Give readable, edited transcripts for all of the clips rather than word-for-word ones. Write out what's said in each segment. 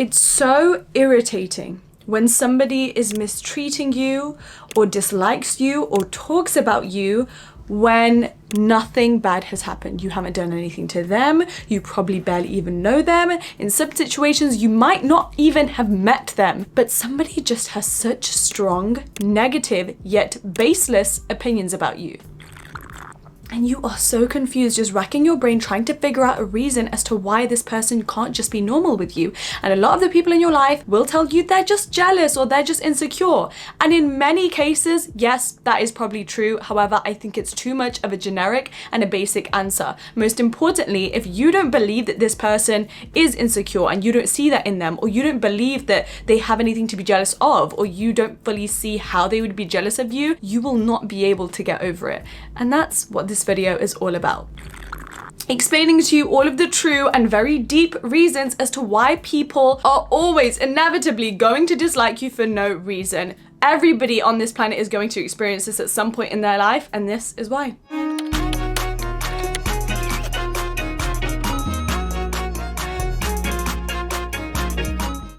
It's so irritating when somebody is mistreating you or dislikes you or talks about you when nothing bad has happened. You haven't done anything to them. You probably barely even know them. In some situations, you might not even have met them, but somebody just has such strong, negative, yet baseless opinions about you. And you are so confused, just racking your brain trying to figure out a reason as to why this person can't just be normal with you. And a lot of the people in your life will tell you they're just jealous or they're just insecure. And in many cases, yes, that is probably true. However, I think it's too much of a generic and a basic answer. Most importantly, if you don't believe that this person is insecure and you don't see that in them, or you don't believe that they have anything to be jealous of, or you don't fully see how they would be jealous of you, you will not be able to get over it. And that's what this video is all about. Explaining to you all of the true and very deep reasons as to why people are always inevitably going to dislike you for no reason. Everybody on this planet is going to experience this at some point in their life, and this is why.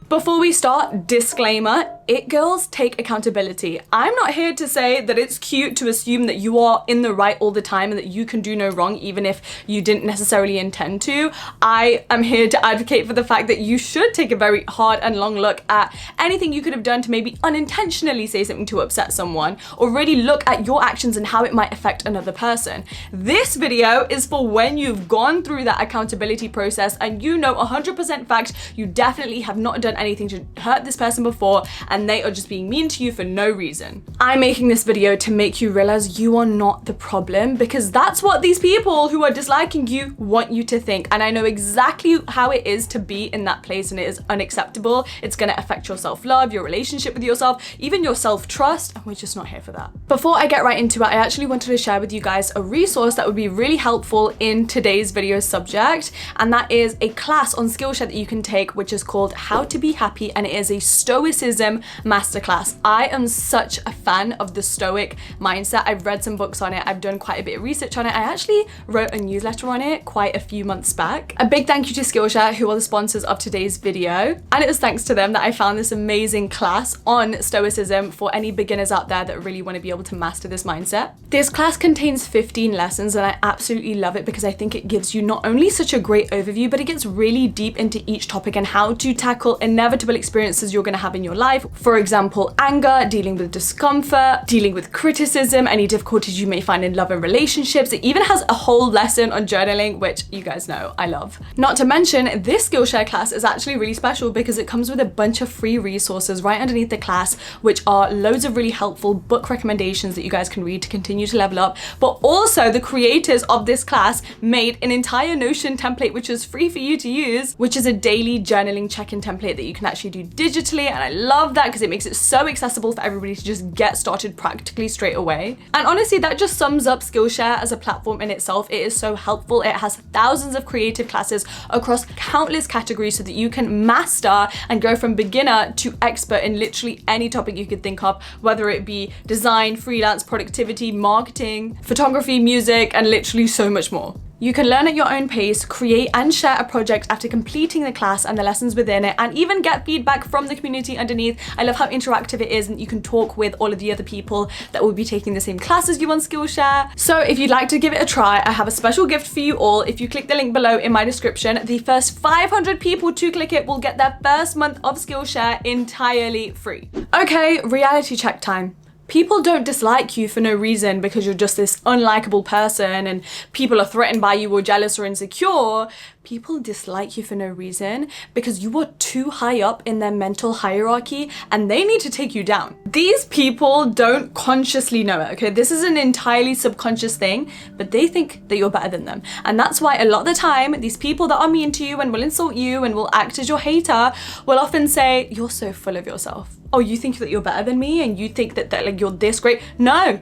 Before we start, disclaimer, it girls take accountability. I'm not here to say that it's cute to assume that you are in the right all the time and that you can do no wrong even if you didn't necessarily intend to. I am here to advocate for the fact that you should take a very hard and long look at anything you could have done to maybe unintentionally say something to upset someone, or really look at your actions and how it might affect another person. This video is for when you've gone through that accountability process and you know 100% fact you definitely have not done anything to hurt this person before and they are just being mean to you for no reason. I'm making this video to make you realize you are not the problem, because that's what these people who are disliking you want you to think. And I know exactly how it is to be in that place, and it is unacceptable. It's gonna affect your self-love, your relationship with yourself, even your self-trust, and we're just not here for that. Before I get right into it, I actually wanted to share with you guys a resource that would be really helpful in today's video subject, and that is a class on Skillshare that you can take, which is called How to Be Happy, and it is a Stoicism masterclass. I am such a fan of the Stoic mindset. I've read some books on it. I've done quite a bit of research on it. I actually wrote a newsletter on it quite a few months back. A big thank you to Skillshare, who are the sponsors of today's video. And it was thanks to them that I found this amazing class on Stoicism for any beginners out there that really want to be able to master this mindset. This class contains 15 lessons, and I absolutely love it because I think it gives you not only such a great overview, but it gets really deep into each topic and how to tackle inevitable experiences you're going to have in your life. For example, anger, dealing with discomfort, dealing with criticism, any difficulties you may find in love and relationships. It even has a whole lesson on journaling, which you guys know I love. Not to mention, this Skillshare class is actually really special because it comes with a bunch of free resources right underneath the class, which are loads of really helpful book recommendations that you guys can read to continue to level up. But also, the creators of this class made an entire Notion template, which is free for you to use, which is a daily journaling check-in template that you can actually do digitally. And I love that because it makes it so accessible for everybody to just get started practically straight away. And honestly, that just sums up Skillshare as a platform in itself. It is so helpful. It has thousands of creative classes across countless categories so that you can master and go from beginner to expert in literally any topic you could think of, whether it be design, freelance, productivity, marketing, photography, music, and literally so much more. You can learn at your own pace, create and share a project after completing the class and the lessons within it, and even get feedback from the community underneath. I love how interactive it is, and you can talk with all of the other people that will be taking the same class as you on Skillshare. So if you'd like to give it a try, I have a special gift for you all. If you click the link below in my description, the first 500 people to click it will get their first month of Skillshare entirely free. Okay, reality check time. People don't dislike you for no reason because you're just this unlikable person and people are threatened by you or jealous or insecure. People dislike you for no reason because you are too high up in their mental hierarchy and they need to take you down. These people don't consciously know it, okay? This is an entirely subconscious thing, but they think that you're better than them. And that's why a lot of the time, these people that are mean to you and will insult you and will act as your hater will often say, "You're so full of yourself. Oh, you think that you're better than me and you think that like you're this great." No,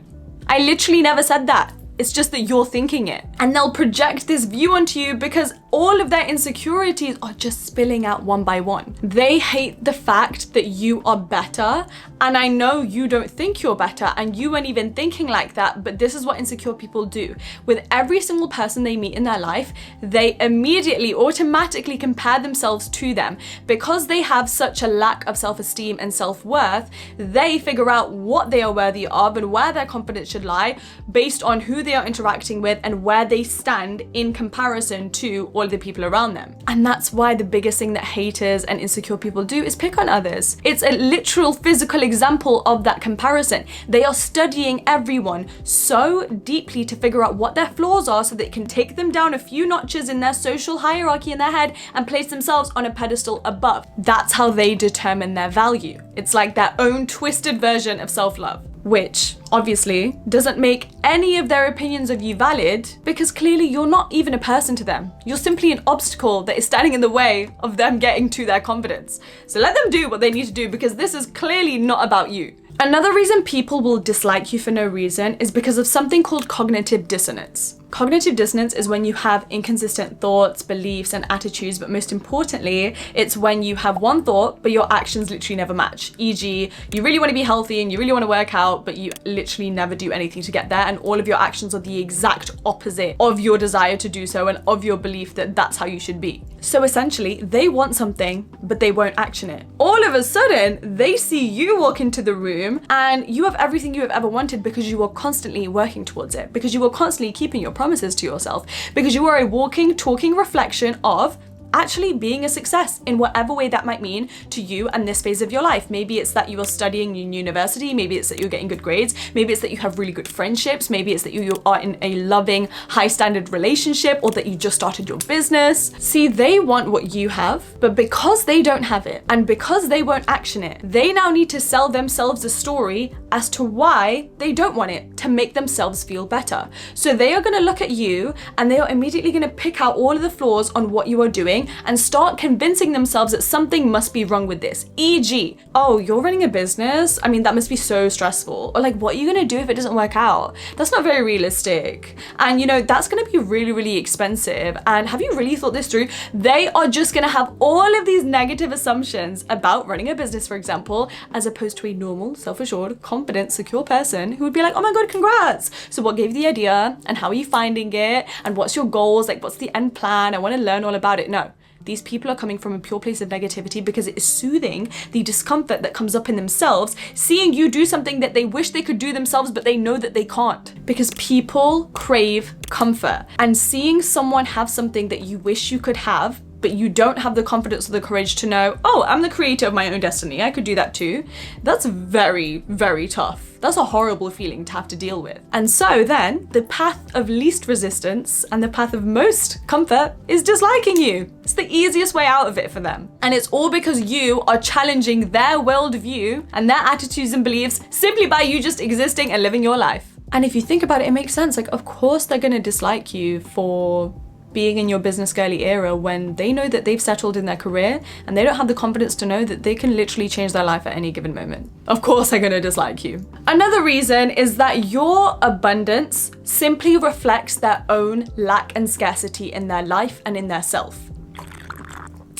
I literally never said that. It's just that you're thinking it. And they'll project this view onto you because all of their insecurities are just spilling out one by one. They hate the fact that you are better, and I know you don't think you're better and you weren't even thinking like that, but this is what insecure people do. With every single person they meet in their life, they immediately, automatically compare themselves to them. Because they have such a lack of self-esteem and self-worth, they figure out what they are worthy of and where their confidence should lie based on who they are interacting with and where they stand in comparison to all of the people around them. And that's why the biggest thing that haters and insecure people do is pick on others. It's a literal physical example of that comparison. They are studying everyone so deeply to figure out what their flaws are so they can take them down a few notches in their social hierarchy in their head and place themselves on a pedestal above. That's how they determine their value. It's like their own twisted version of self-love, which obviously doesn't make any of their opinions of you valid, because clearly you're not even a person to them. You're simply an obstacle that is standing in the way of them getting to their confidence. So let them do what they need to do, because this is clearly not about you. Another reason people will dislike you for no reason is because of something called cognitive dissonance. Cognitive dissonance is when you have inconsistent thoughts, beliefs, and attitudes, but most importantly, it's when you have one thought, but your actions literally never match. E.g., you really want to be healthy and you really want to work out, but you literally never do anything to get there, and all of your actions are the exact opposite of your desire to do so and of your belief that that's how you should be. So essentially, they want something, but they won't action it. All of a sudden, they see you walk into the room and you have everything you have ever wanted because you are constantly working towards it, because you are constantly keeping your promises to yourself, because you are a walking, talking reflection of actually being a success in whatever way that might mean to you and this phase of your life. Maybe it's that you are studying in university, maybe it's that you're getting good grades, maybe it's that you have really good friendships, maybe it's that you are in a loving, high standard relationship, or that you just started your business. See, they want what you have, but because they don't have it and because they won't action it, they now need to sell themselves a story as to why they don't want it to make themselves feel better. So they are going to look at you and they are immediately going to pick out all of the flaws on what you are doing and start convincing themselves that something must be wrong with this. E.g., oh, you're running a business? I mean, that must be so stressful. Or like, what are you gonna do if it doesn't work out? That's not very realistic. And you know, that's gonna be really, really expensive. And have you really thought this through? They are just gonna have all of these negative assumptions about running a business, for example, as opposed to a normal, self-assured, confident, secure person who would be like, oh my God, congrats. So what gave you the idea? And how are you finding it? And what's your goals? Like, what's the end plan? I wanna learn all about it. No. These people are coming from a pure place of negativity because it is soothing the discomfort that comes up in themselves, seeing you do something that they wish they could do themselves, but they know that they can't. Because people crave comfort, and seeing someone have something that you wish you could have, but you don't have the confidence or the courage to know, oh, I'm the creator of my own destiny, I could do that too. That's very, very tough. That's a horrible feeling to have to deal with. And so then, the path of least resistance and the path of most comfort is disliking you. It's the easiest way out of it for them. And it's all because you are challenging their worldview and their attitudes and beliefs simply by you just existing and living your life. And if you think about it, it makes sense. Like, of course they're gonna dislike you for being in your business girly era when they know that they've settled in their career and they don't have the confidence to know that they can literally change their life at any given moment. Of course they're gonna dislike you. Another reason is that your abundance simply reflects their own lack and scarcity in their life and in their self.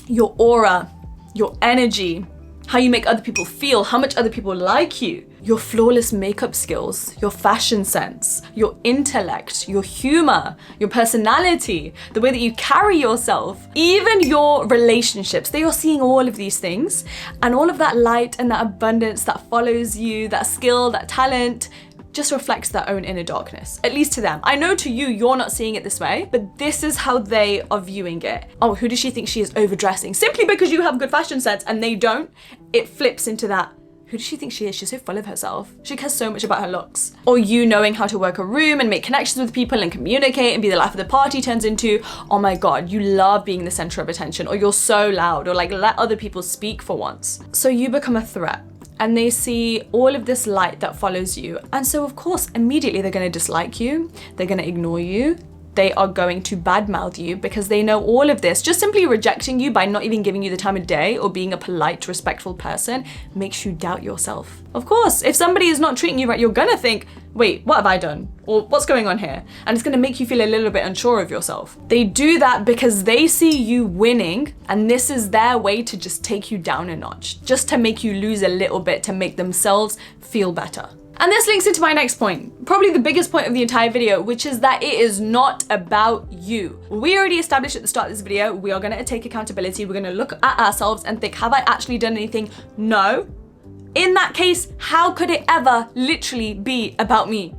Your aura, your energy, how you make other people feel, how much other people like you, your flawless makeup skills, your fashion sense, your intellect, your humor, your personality, the way that you carry yourself, even your relationships. They are seeing all of these things, and all of that light and that abundance that follows you, that skill, that talent, just reflects their own inner darkness, at least to them. I know to you, you're not seeing it this way, but this is how they are viewing it. Oh, who does she think she is overdressing? Simply because you have good fashion sense and they don't, it flips into that. Who does she think she is? She's so full of herself. She cares so much about her looks. Or you knowing how to work a room and make connections with people and communicate and be the life of the party turns into, oh my God, you love being the center of attention, or you're so loud, or like let other people speak for once. So you become a threat. And they see all of this light that follows you. And so of course, immediately they're gonna dislike you, they're gonna ignore you, they are going to badmouth you because they know all of this. Just simply rejecting you by not even giving you the time of day or being a polite, respectful person makes you doubt yourself. Of course, if somebody is not treating you right, you're gonna think, wait, what have I done? Or what's going on here? And it's gonna make you feel a little bit unsure of yourself. They do that because they see you winning, and this is their way to just take you down a notch, just to make you lose a little bit, to make themselves feel better. And this links into my next point, probably the biggest point of the entire video, which is that it is not about you. We already established at the start of this video, we are gonna take accountability, we're gonna look at ourselves and think, have I actually done anything? No. In that case, how could it ever literally be about me?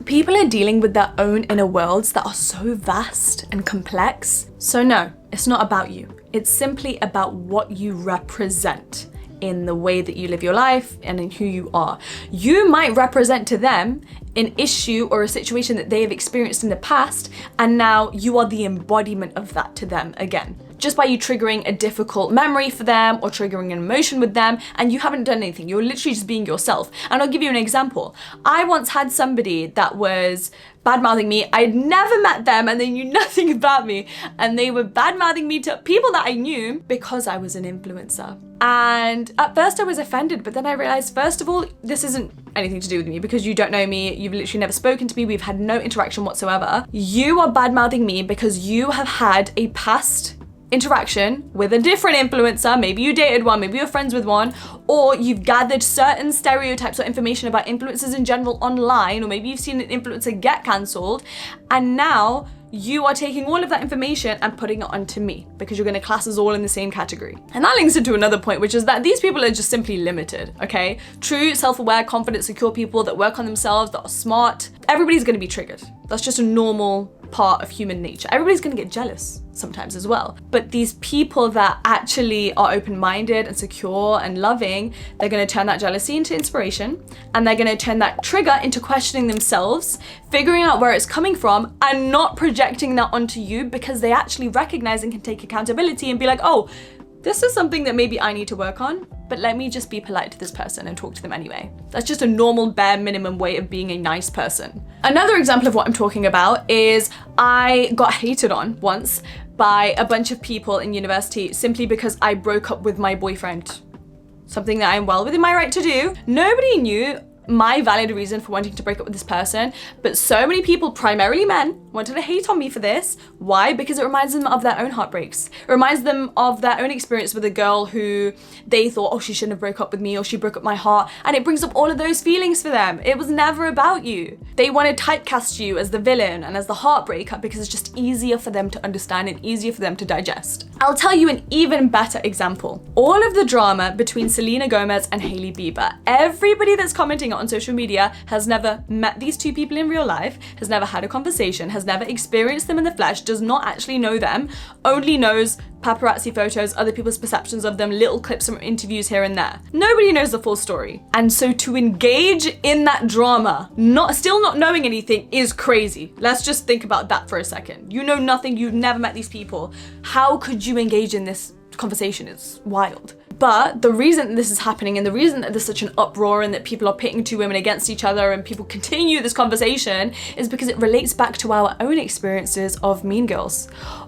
People are dealing with their own inner worlds that are so vast and complex. So no, it's not about you. It's simply about what you represent in the way that you live your life and in who you are. You might represent to them an issue or a situation that they have experienced in the past, and now you are the embodiment of that to them again. Just by you triggering a difficult memory for them or triggering an emotion with them, and you haven't done anything. You're literally just being yourself. And I'll give you an example. I once had somebody that was bad-mouthing me. I'd never met them and they knew nothing about me. And they were bad-mouthing me to people that I knew because I was an influencer. And at first I was offended, but then I realized, first of all, this isn't anything to do with me because you don't know me. You've literally never spoken to me. We've had no interaction whatsoever. You are bad-mouthing me because you have had a past interaction with a different influencer. Maybe you dated one, maybe you're friends with one, or you've gathered certain stereotypes or information about influencers in general online, or maybe you've seen an influencer get cancelled, and now you are taking all of that information and putting it onto me because you're going to class us all in the same category. And that links into another point, which is that these people are just simply limited, okay? True, self-aware, confident, secure people that work on themselves, that are smart, everybody's going to be triggered. That's just a normal part of human nature. Everybody's gonna get jealous sometimes as well. But these people that actually are open-minded and secure and loving, they're gonna turn that jealousy into inspiration, and they're gonna turn that trigger into questioning themselves, figuring out where it's coming from, and not projecting that onto you because they actually recognize and can take accountability and be like, oh, this is something that maybe I need to work on, but let me just be polite to this person and talk to them anyway. That's just a normal bare minimum way of being a nice person. Another example of what I'm talking about is I got hated on once by a bunch of people in university simply because I broke up with my boyfriend. Something that I'm well within my right to do. Nobody knew my valid reason for wanting to break up with this person, but so many people, primarily men, wanted to hate on me for this. Why? Because it reminds them of their own heartbreaks. It reminds them of their own experience with a girl who they thought, oh, she shouldn't have broke up with me, or she broke up my heart, and it brings up all of those feelings for them. It was never about you. They want to typecast you as the villain and as the heartbreaker because it's just easier for them to understand and easier for them to digest. I'll tell you an even better example. All of the drama between Selena Gomez and Hailey Bieber. Everybody that's commenting on social media has never met these two people in real life, has never had a conversation, has never experienced them in the flesh, does not actually know them, only knows paparazzi photos, other people's perceptions of them, little clips from interviews here and there. Nobody knows the full story. And so to engage in that drama, still not knowing anything, is crazy. Let's just think about that for a second. You know nothing, you've never met these people. How could you engage in this conversation? It's wild. But the reason that this is happening and the reason that there's such an uproar and that people are pitting two women against each other and people continue this conversation is because it relates back to our own experiences of Mean Girls,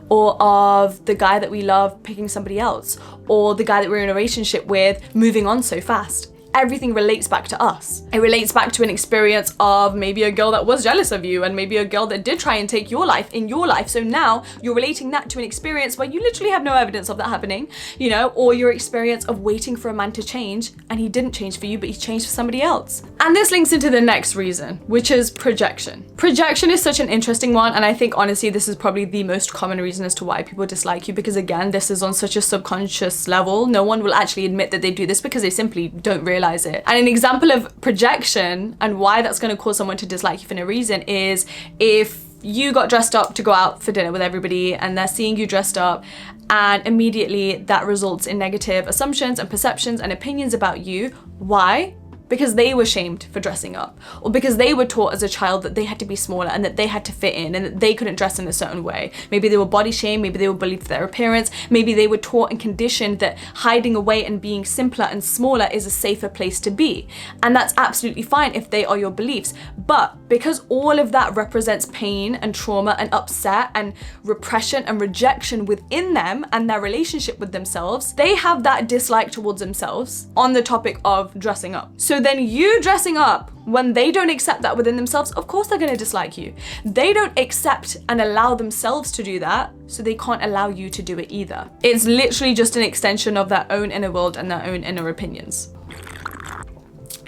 or of the guy that we love picking somebody else, or the guy that we're in a relationship with moving on so fast. Everything relates back to us. It relates back to an experience of maybe a girl that was jealous of you and maybe a girl that did try and take your life in your life. So now you're relating that to an experience where you literally have no evidence of that happening, you know, or your experience of waiting for a man to change and he didn't change for you, but he changed for somebody else. And this links into the next reason, which is projection. Projection is such an interesting one. And I think honestly, this is probably the most common reason as to why people dislike you, because again, this is on such a subconscious level. No one will actually admit that they do this because they simply don't realize it. And an example of projection and why that's going to cause someone to dislike you for no reason is if you got dressed up to go out for dinner with everybody and they're seeing you dressed up, and immediately that results in negative assumptions and perceptions and opinions about you. Why? because they were shamed for dressing up, or because they were taught as a child that they had to be smaller and that they had to fit in and that they couldn't dress in a certain way. Maybe they were body shamed, maybe they were bullied for their appearance, maybe they were taught and conditioned that hiding away and being simpler and smaller is a safer place to be. And that's absolutely fine if they are your beliefs. But because all of that represents pain and trauma and upset and repression and rejection within them and their relationship with themselves, they have that dislike towards themselves on the topic of dressing up. So then you dressing up, when they don't accept that within themselves, of course they're going to dislike you. They don't accept and allow themselves to do that, so they can't allow you to do it either. It's literally just an extension of their own inner world and their own inner opinions.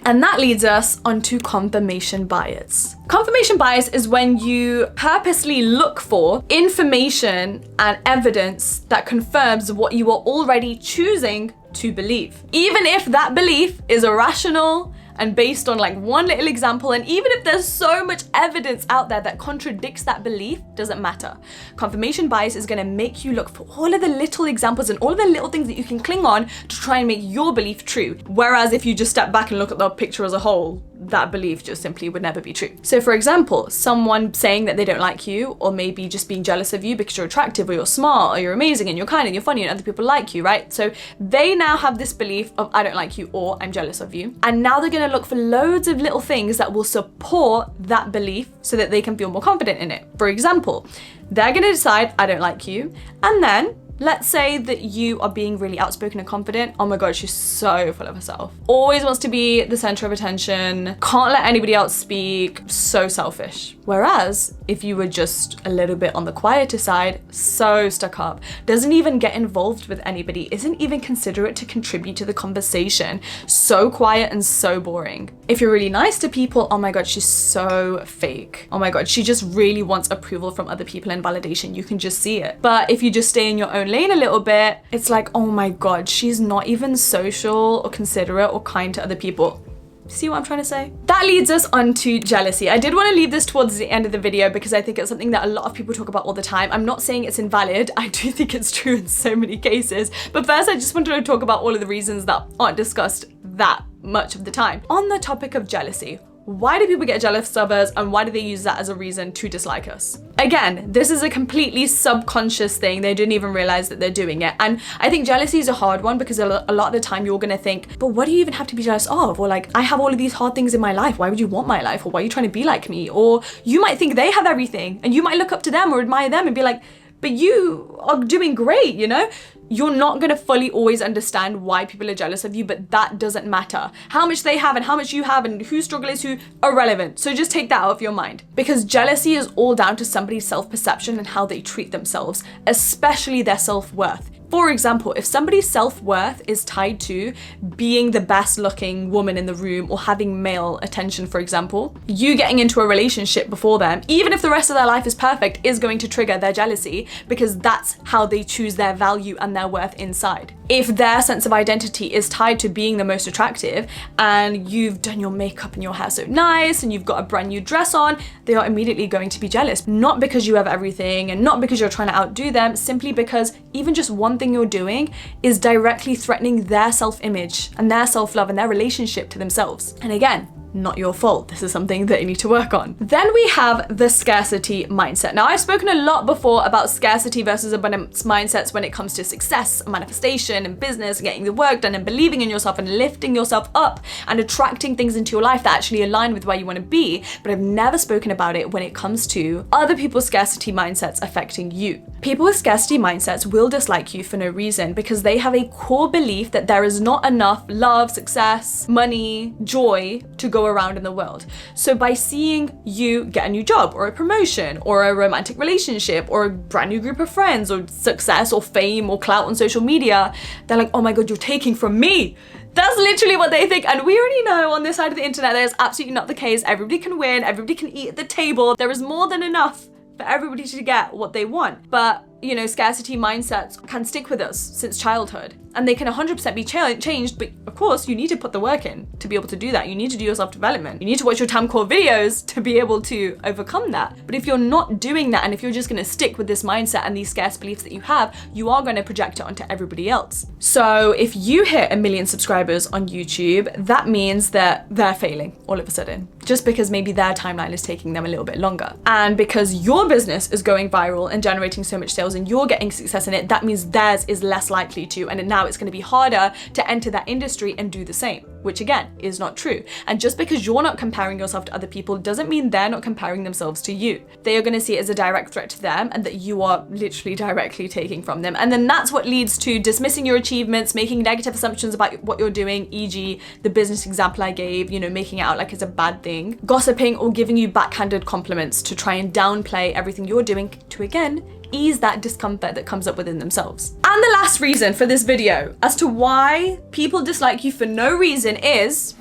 And that leads us onto confirmation bias. Confirmation bias is when you purposely look for information and evidence that confirms what you are already choosing to believe. Even if that belief is irrational and based on like one little example, and even if there's so much evidence out there that contradicts that belief, doesn't matter. Confirmation bias is gonna make you look for all of the little examples and all of the little things that you can cling on to try and make your belief true. Whereas if you just step back and look at the picture as a whole, that belief just simply would never be true. So for example, someone saying that they don't like you, or maybe just being jealous of you because you're attractive or you're smart or you're amazing and you're kind and you're funny and other people like you, right? So they now have this belief of I don't like you or I'm jealous of you. And now they're gonna look for loads of little things that will support that belief so that they can feel more confident in it. For example, they're gonna decide I don't like you, and then let's say that you are being really outspoken and confident. Oh my God, she's so full of herself. Always wants to be the center of attention. Can't let anybody else speak. So selfish. Whereas if you were just a little bit on the quieter side, so stuck up, doesn't even get involved with anybody, isn't even considerate to contribute to the conversation, so quiet and so boring. If you're really nice to people, oh my God, she's so fake. Oh my God, she just really wants approval from other people and validation. You can just see it. But if you just stay in your own lane a little bit, it's like, oh my God, she's not even social or considerate or kind to other people. See what I'm trying to say? That leads us on to jealousy. I did want to leave this towards the end of the video because I think it's something that a lot of people talk about all the time. I'm not saying it's invalid. I do think it's true in so many cases. But first, I just wanted to talk about all of the reasons that aren't discussed that much of the time. On the topic of jealousy, why do people get jealous of us and why do they use that as a reason to dislike us? Again, this is a completely subconscious thing. They didn't even realize that they're doing it. And I think jealousy is a hard one because a lot of the time you're gonna think, but what do you even have to be jealous of? Or like, I have all of these hard things in my life. Why would you want my life? Or why are you trying to be like me? Or you might think they have everything and you might look up to them or admire them and be like, but you are doing great, you know? You're not gonna fully always understand why people are jealous of you, but that doesn't matter. How much they have and how much you have and whose struggle is who, irrelevant. So just take that out of your mind. Because jealousy is all down to somebody's self-perception and how they treat themselves, especially their self-worth. For example, if somebody's self-worth is tied to being the best looking woman in the room or having male attention, for example, you getting into a relationship before them, even if the rest of their life is perfect, is going to trigger their jealousy because that's how they choose their value and their worth inside. If their sense of identity is tied to being the most attractive and you've done your makeup and your hair so nice and you've got a brand new dress on, they are immediately going to be jealous. Not because you have everything and not because you're trying to outdo them, simply because even just one thing you're doing is directly threatening their self-image and their self-love and their relationship to themselves. And again, not your fault. This is something that you need to work on. Then we have the scarcity mindset. Now, I've spoken a lot before about scarcity versus abundance mindsets when it comes to success, manifestation, and business, and getting the work done, and believing in yourself, and lifting yourself up, and attracting things into your life that actually align with where you want to be. But I've never spoken about it when it comes to other people's scarcity mindsets affecting you. People with scarcity mindsets will dislike you for no reason because they have a core belief that there is not enough love, success, money, joy to go around in the world. So by seeing you get a new job or a promotion or a romantic relationship or a brand new group of friends or success or fame or clout on social media, they're like, oh my God, you're taking from me. That's literally what they think. And we already know on this side of the internet, that is absolutely not the case. Everybody can win, everybody can eat at the table. There is more than enough for everybody to get what they want. But, you know, scarcity mindsets can stick with us since childhood. and they can 100% be changed, but of course you need to put the work in to be able to do that. You need to do your self-development. You need to watch your Core videos to be able to overcome that. But if you're not doing that, and if you're just gonna stick with this mindset and these scarce beliefs that you have, you are gonna project it onto everybody else. So if you hit 1 million subscribers on YouTube, that means that they're failing all of a sudden, just because maybe their timeline is taking them a little bit longer. And because your business is going viral and generating so much sales and you're getting success in it, that means theirs is less likely to, and now it's gonna be harder to enter that industry and do the same, which again is not true. And just because you're not comparing yourself to other people doesn't mean they're not comparing themselves to you. They are going to see it as a direct threat to them, and that you are literally directly taking from them. And then that's what leads to dismissing your achievements, making negative assumptions about what you're doing, e.g. the business example I gave, making it out like it's a bad thing, gossiping, or giving you backhanded compliments to try and downplay everything you're doing to, again, ease that discomfort that comes up within themselves. And the last reason for this video as to why people dislike you for no reason is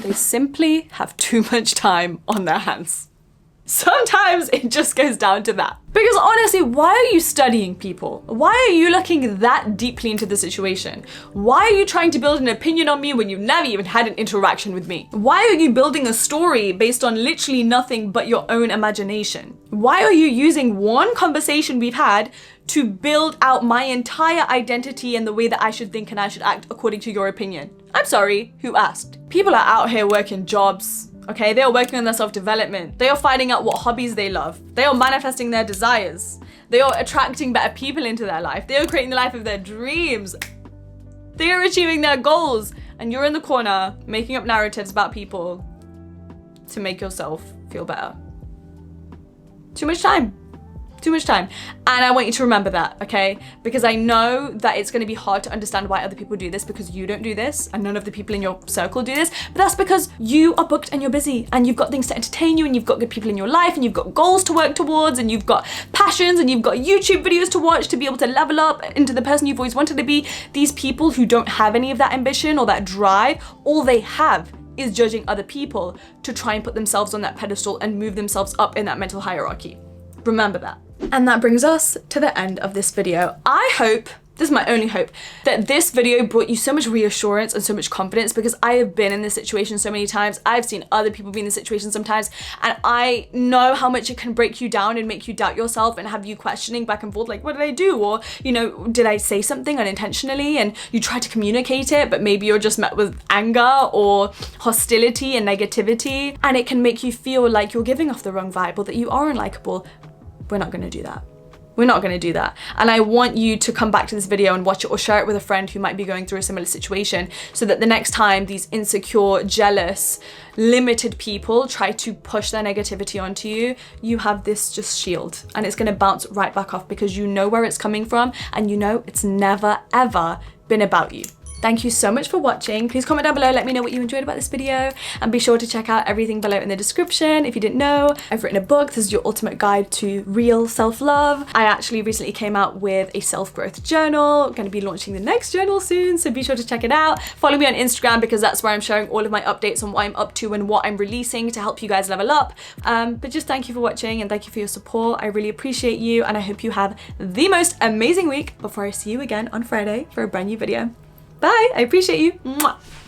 they simply have too much time on their hands. Sometimes it just goes down to that. Because honestly, why are you studying people? Why are you looking that deeply into the situation? Why are you trying to build an opinion on me when you've never even had an interaction with me? Why are you building a story based on literally nothing but your own imagination? Why are you using one conversation we've had to build out my entire identity and the way that I should think and I should act according to your opinion? I'm sorry, who asked? People are out here working jobs. Okay, they are working on their self-development. They are finding out what hobbies they love. They are manifesting their desires. They are attracting better people into their life. They are creating the life of their dreams. They are achieving their goals. And you're in the corner making up narratives about people to make yourself feel better. Too much time. Too much time. And I want you to remember that, okay? Because I know that it's gonna be hard to understand why other people do this, because you don't do this and none of the people in your circle do this, but that's because you are booked and you're busy and you've got things to entertain you and you've got good people in your life and you've got goals to work towards and you've got passions and you've got YouTube videos to watch to be able to level up into the person you've always wanted to be. These people who don't have any of that ambition or that drive, all they have is judging other people to try and put themselves on that pedestal and move themselves up in that mental hierarchy. Remember that. And that brings us to the end of this video. I hope, this is my only hope, that this video brought you so much reassurance and so much confidence, because I have been in this situation so many times. I've seen other people be in this situation sometimes, and I know how much it can break you down and make you doubt yourself and have you questioning back and forth, like, what did I do? Or, did I say something unintentionally? And you try to communicate it, but maybe you're just met with anger or hostility and negativity, and it can make you feel like you're giving off the wrong vibe or that you are unlikable. We're not gonna do that. We're not gonna do that. And I want you to come back to this video and watch it or share it with a friend who might be going through a similar situation, so that the next time these insecure, jealous, limited people try to push their negativity onto you, you have this just shield and it's gonna bounce right back off, because you know where it's coming from and you know it's never ever been about you. Thank you so much for watching. Please comment down below, let me know what you enjoyed about this video, and be sure to check out everything below in the description. If you didn't know, I've written a book. This is your ultimate guide to real self-love. I actually recently came out with a self-growth journal. I'm gonna be launching the next journal soon, so be sure to check it out. Follow me on Instagram, because that's where I'm sharing all of my updates on what I'm up to and what I'm releasing to help you guys level up. But just thank you for watching and thank you for your support. I really appreciate you, and I hope you have the most amazing week before I see you again on Friday for a brand new video. Bye, I appreciate you. Mwah.